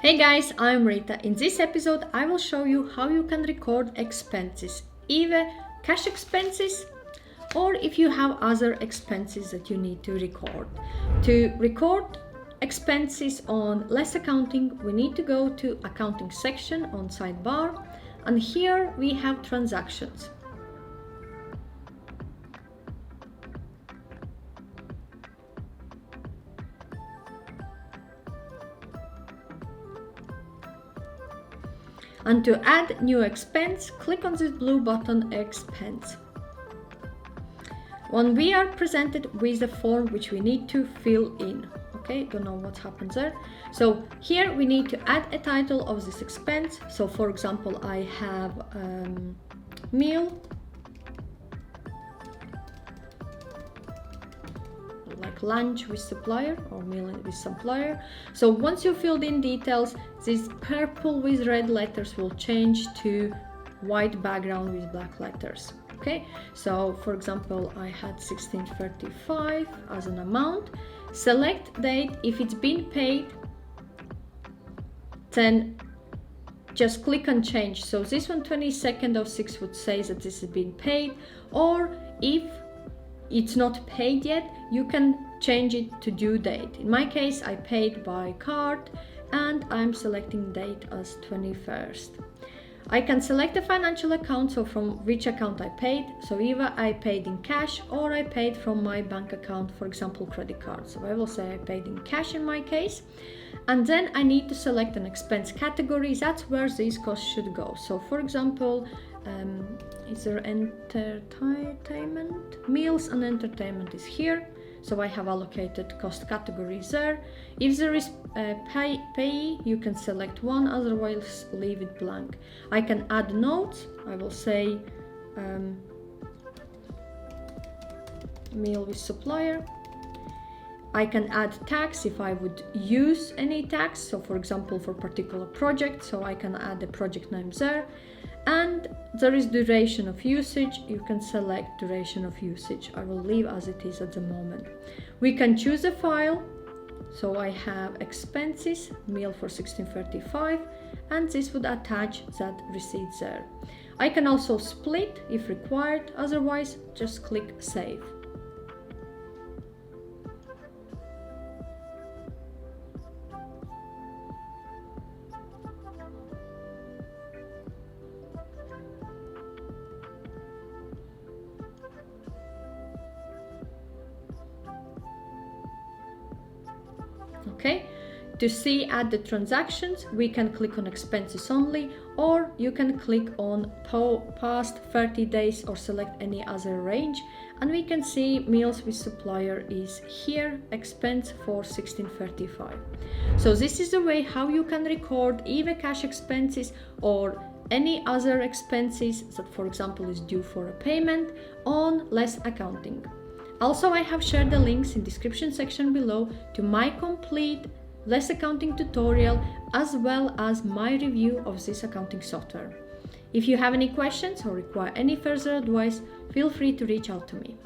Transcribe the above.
Hey guys, I'm Rita. In this episode, I will show you how you can record expenses, either cash expenses or if you have other expenses that you need to record. To record expenses on LessAccounting, we need to go to Accounting section on sidebar, and here we have transactions. And to add new expense, click on this blue button, Expense. When we are presented with the form which we need to fill in, okay, don't know what happens there. So here we need to add a title of this expense. So for example, I have meal, like lunch with supplier or meal with supplier. So once you filled in details, this purple with red letters will change to white background with black letters. Okay, so for example, I had 1635 as an amount. Select date. If it's been paid, then just click on change. So this one, 22nd of 6 would say that this has been paid, or if it's not paid yet, you can change it to due date. In my case, I paid by card and I'm selecting date as 21st. I can select a financial account, so from which account I paid. So either I paid in cash or I paid from my bank account, for example, credit card. So I will say I paid in cash in my case. And then I need to select an expense category. That's where these costs should go. So for example, is there entertainment? Meals and entertainment is here. So I have allocated cost categories there. If there is payee, you can select one, otherwise leave it blank. I can add notes. I will say meal with supplier. I can add tax if I would use any tax. So for example, for particular project, so I can add the project name there. And there is duration of usage. You can select duration of usage. I will leave as it is at the moment. We can choose a file. So I have expenses, meal for 1635, and this would attach that receipt there. I can also split if required. Otherwise, just click save. Okay, to see add the transactions, we can click on expenses only, or you can click on past 30 days or select any other range, and we can see meals with supplier is here, expense for 1635. So this is the way how you can record either cash expenses or any other expenses that, for example, is due for a payment on LessAccounting. Also, I have shared the links in the description section below to my complete LessAccounting tutorial, as well as my review of this accounting software. If you have any questions or require any further advice, feel free to reach out to me.